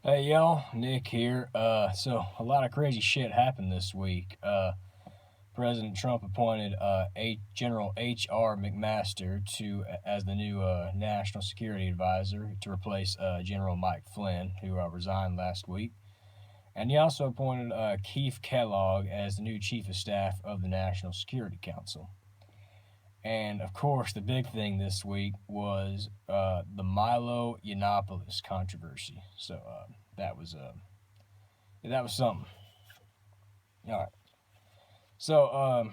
Hey y'all, Nick here. So a lot of crazy shit happened this week. President Trump appointed General H.R. McMaster as the new National Security Advisor to replace General Mike Flynn, who resigned last week. And he also appointed Keith Kellogg as the new Chief of Staff of the National Security Council. And of course, the big thing this week was the Milo Yiannopoulos controversy. So that was something. All right. So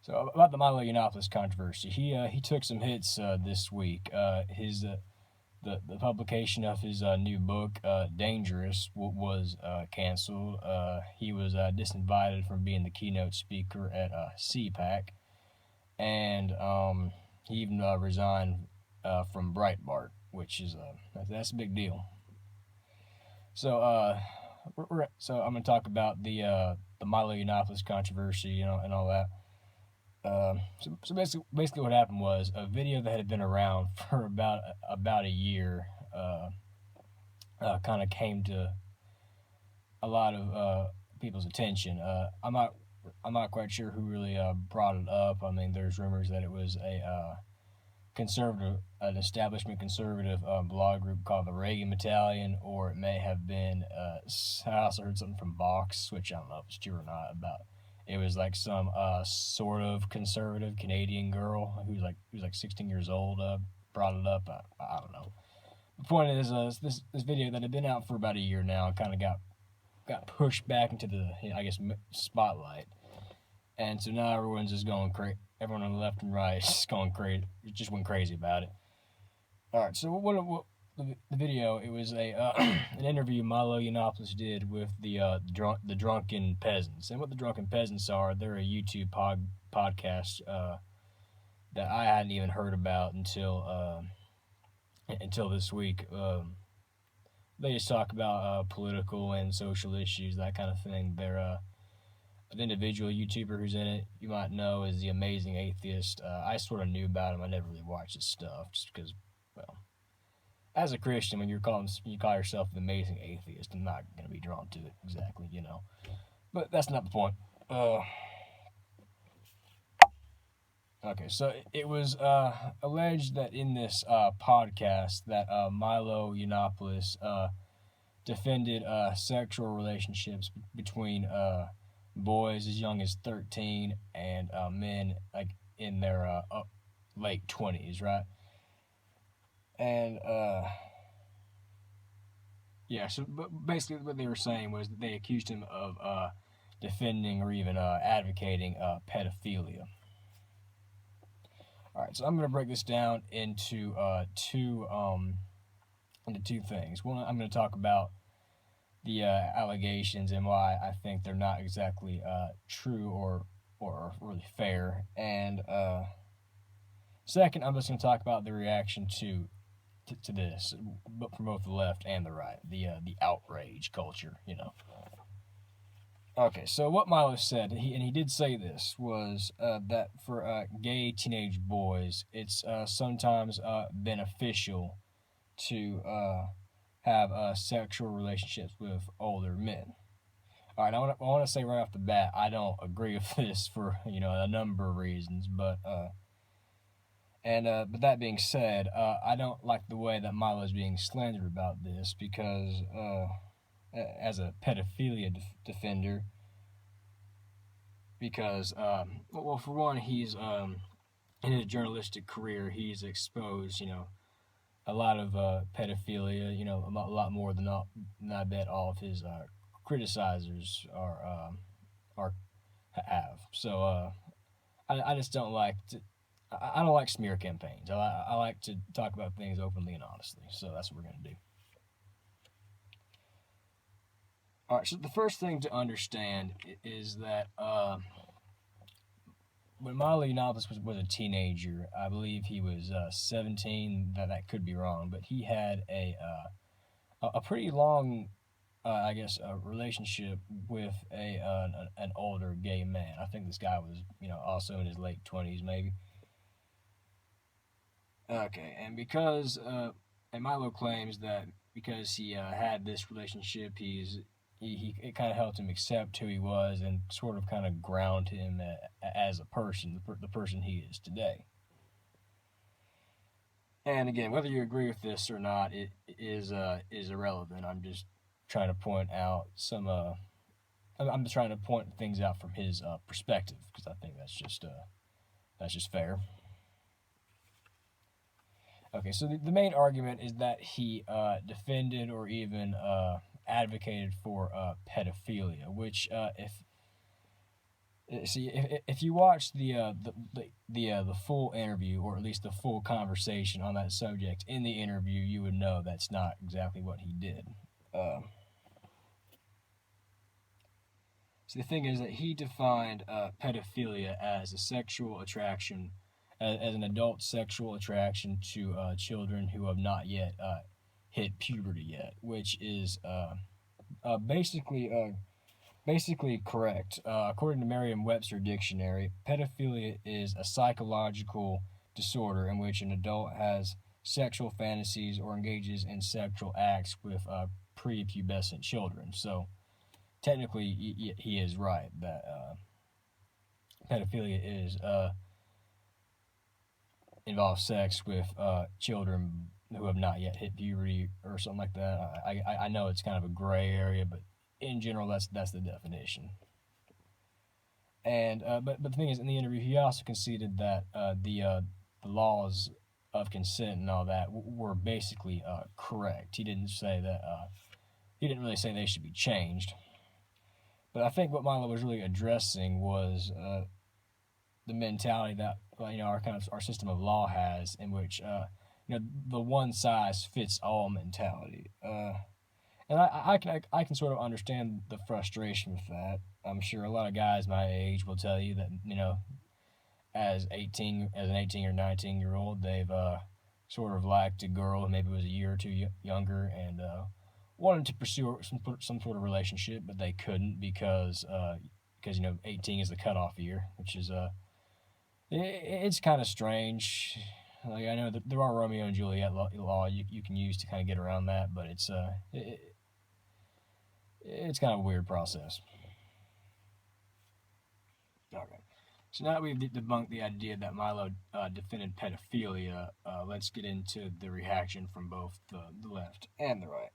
so about the Milo Yiannopoulos controversy, he took some hits this week. His the publication of his new book, Dangerous, was canceled. He was disinvited from being the keynote speaker at CPAC, and he even resigned from Breitbart, which is that's a big deal. So I'm going to talk about the Milo Yiannopoulos controversy, and all that. So basically, what happened was a video that had been around for about a year, kind of came to a lot of people's attention. I'm not quite sure who really brought it up. I mean, there's rumors that it was an establishment conservative blog group called the Reagan Battalion, or it may have been. I also heard something from Vox, which I don't know if it's true or not. About it was like some sort of conservative Canadian girl who's like 16 years old brought it up. I don't know. The point is, this video that had been out for about a year now kind of got pushed back into the spotlight, and so now everyone's just going crazy. Everyone on the left and right is going crazy. Just went crazy about it. All right, so what the video? It was an interview Milo Yiannopoulos did with the drunken peasants, and what the drunken peasants are. They're a YouTube podcast that I hadn't even heard about until this week. They just talk about political and social issues, that kind of thing. They're an individual YouTuber who's in it, you might know, is the Amazing Atheist. I sort of knew about him. I never really watched his stuff just because, well, as a Christian, when you call yourself the Amazing Atheist, I'm not going to be drawn to it exactly, But that's not the point. Okay, so it was alleged that in this podcast that Milo Yiannopoulos defended sexual relationships between boys as young as 13 and men like in their late 20s, right? And yeah, so but basically what they were saying was that they accused him of defending or even advocating pedophilia. All right, so I'm going to break this down into two things. One, I'm going to talk about the allegations and why I think they're not exactly true or really fair. And second, I'm just going to talk about the reaction to this, but from both the left and the right, the outrage culture, Okay, so what Milo said, and he did say this, was that for gay teenage boys, it's sometimes beneficial to have sexual relationships with older men. All right, I want to say right off the bat, I don't agree with this for a number of reasons, but that being said, I don't like the way that Milo is being slandered about this because as a pedophilia defender, because well, for one, he's in his journalistic career, he's exposed a lot of pedophilia, a lot more than I bet all of his criticizers have. So I just don't like I don't like smear campaigns. I like to talk about things openly and honestly. So that's what we're gonna do. All right. So the first thing to understand is that when Milo Yiannopoulos was a teenager, I believe he was 17. That could be wrong, but he had a pretty long, relationship with an older gay man. I think this guy was also in his late 20s maybe. Okay, and because And Milo claims that because he had this relationship, it kind of helped him accept who he was and sort of kind of ground him as a person, the person he is today. And again, whether you agree with this or not, it is irrelevant. I'm just trying to point out some. I'm just trying to point things out from his perspective because I think that's just fair. Okay, so the main argument is that he defended or even advocated for pedophilia, which if you watch the full interview, or at least the full conversation on that subject in the interview, you would know that's not exactly what he did. So the thing is that he defined pedophilia as a sexual attraction, as an adult sexual attraction to children who have not yet hit puberty yet, which is basically correct. According to Merriam-Webster Dictionary, pedophilia is a psychological disorder in which an adult has sexual fantasies or engages in sexual acts with prepubescent children. So technically, he is right that pedophilia involves sex with children who have not yet hit puberty or something like that. I know it's kind of a gray area, but in general, that's the definition. And but the thing is, in the interview, he also conceded that the laws of consent and all that were basically correct. He didn't say that. He didn't really say they should be changed. But I think what Milo was really addressing was the mentality that our system of law has, in which the one size fits all mentality. And I can sort of understand the frustration with that. I'm sure a lot of guys my age will tell you that as an 18 or 19-year-old, they've sort of liked a girl who maybe was a year or two younger and wanted to pursue some sort of relationship, but they couldn't because 18 is the cutoff year, which is it's kind of strange. Like, I know that there are Romeo and Juliet law you can use to kind of get around that, but it's kind of a weird process. Okay. So now that we've debunked the idea that Milo defended pedophilia, let's get into the reaction from both the left and the right.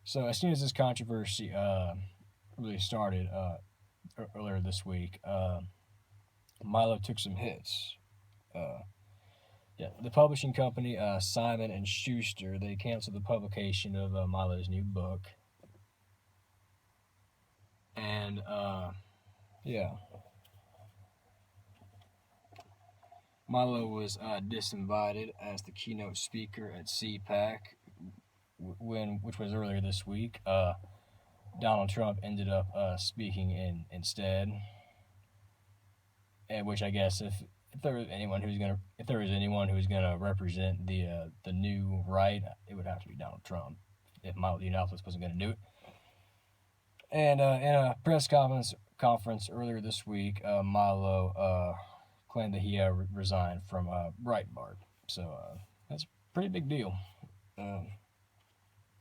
So as soon as this controversy really started earlier this week, Milo took some hits. The publishing company Simon and Schuster, they canceled the publication of Milo's new book. And Milo was disinvited as the keynote speaker at CPAC, which was earlier this week. Donald Trump ended up speaking instead, and which I guess if there was anyone who's gonna represent the new right, it would have to be Donald Trump. If Milo Yiannopoulos wasn't gonna do it. And in a press conference earlier this week, Milo claimed that he resigned from Breitbart. So that's a pretty big deal.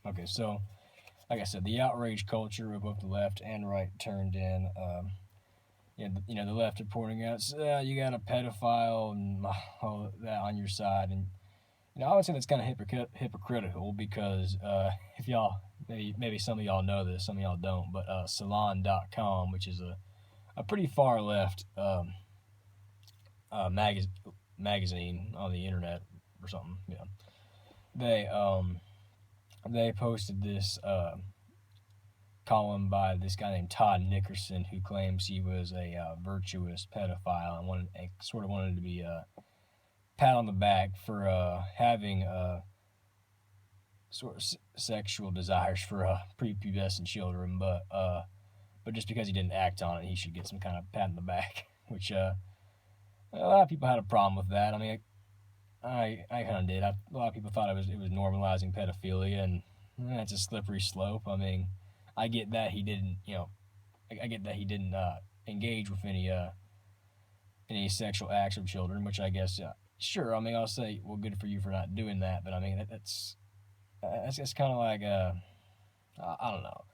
Okay, so like I said, the outrage culture of both the left and right turned in. The left are pointing out, you got a pedophile and all that on your side, and I would say that's kind of hypocritical because if y'all maybe some of y'all know this, some of y'all don't, but Salon.com, which is a pretty far left magazine on the internet or something, they posted this column by this guy named Todd Nickerson, who claims he was a virtuous pedophile and wanted to be pat on the back for having sort of sexual desires for prepubescent children, but just because he didn't act on it, he should get some kind of pat on the back. Which a lot of people had a problem with that. I mean, I kind of did. A lot of people thought it was normalizing pedophilia, and that's a slippery slope. I mean, I get that he didn't, engage with any sexual acts of children, which I guess sure, I mean, I'll say, well, good for you for not doing that, but I mean, that's kind of like, I don't know.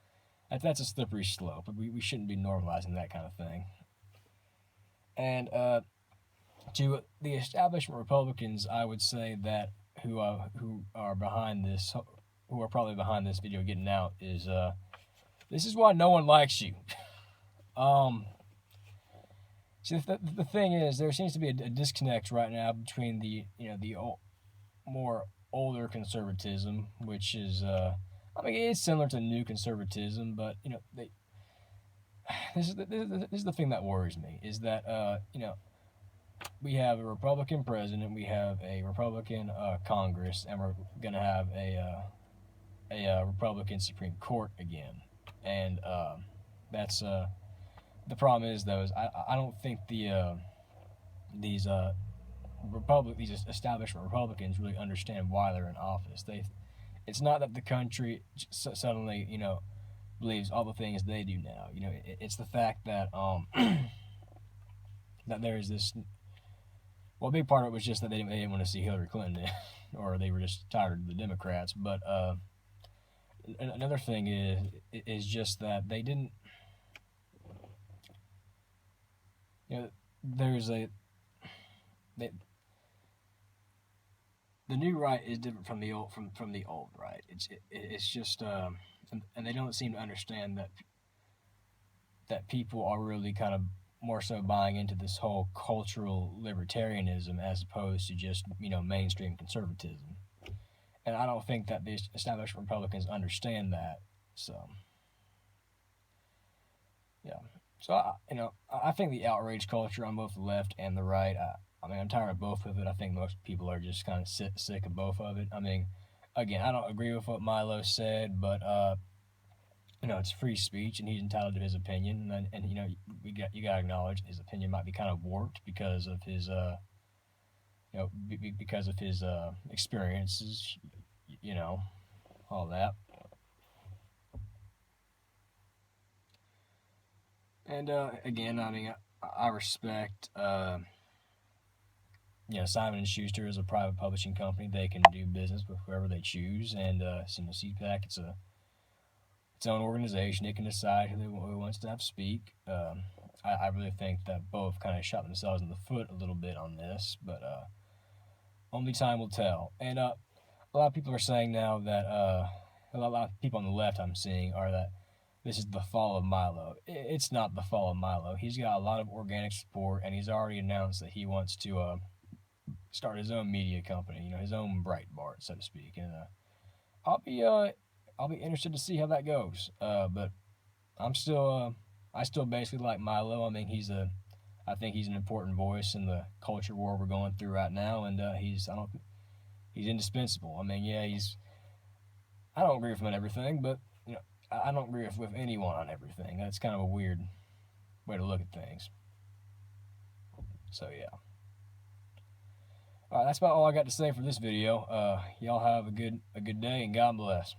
That's a slippery slope. We shouldn't be normalizing that kind of thing. And to the establishment Republicans, I would say that who are behind this, who are probably behind this video getting out, is this is why no one likes you. See, the thing is, there seems to be a disconnect right now between the more older conservatism, which is I mean, it's similar to new conservatism, but this is the thing that worries me, is that we have a Republican president, we have a Republican Congress, and we're gonna have a Republican Supreme Court again, and that's the problem is though is I don't think these these establishment Republicans really understand why they're in office. It's not that the country suddenly believes all the things they do now. It's the fact that that there's this. Well, a big part of it was just that they didn't want to see Hillary Clinton, or they were just tired of the Democrats. But another thing is just that they didn't. There's they, the new right is different from the old right. It's just and they don't seem to understand that people are really kind of more so buying into this whole cultural libertarianism as opposed to just mainstream conservatism. And I don't think that the established Republicans understand that. So yeah. So I think the outrage culture on both the left and the right. I mean, I'm tired of both of it. I think most people are just kind of sick of both of it. I mean, again, I don't agree with what Milo said, but it's free speech, and he's entitled to his opinion. And you got to acknowledge his opinion might be kind of warped because of his because of his experiences, all that. And again, I mean, I respect. Simon and Schuster is a private publishing company. They can do business with whoever they choose, and CPAC, it's its own organization. It can decide who wants to have speak. I really think that both kind of shot themselves in the foot a little bit on this, but only time will tell. And a lot of people are saying now that a lot of people on the left I'm seeing are that this is the fall of Milo. It's not the fall of Milo. He's got a lot of organic support, and he's already announced that he wants to start his own media company, his own Breitbart, so to speak. And I'll be interested to see how that goes. But I still basically like Milo. I mean, I think he's an important voice in the culture war we're going through right now, and he's indispensable. I mean, yeah, I don't agree with him on everything, but I don't agree with anyone on everything. That's kind of a weird way to look at things. So yeah. All right, that's about all I got to say for this video. Y'all have a good day, and God bless.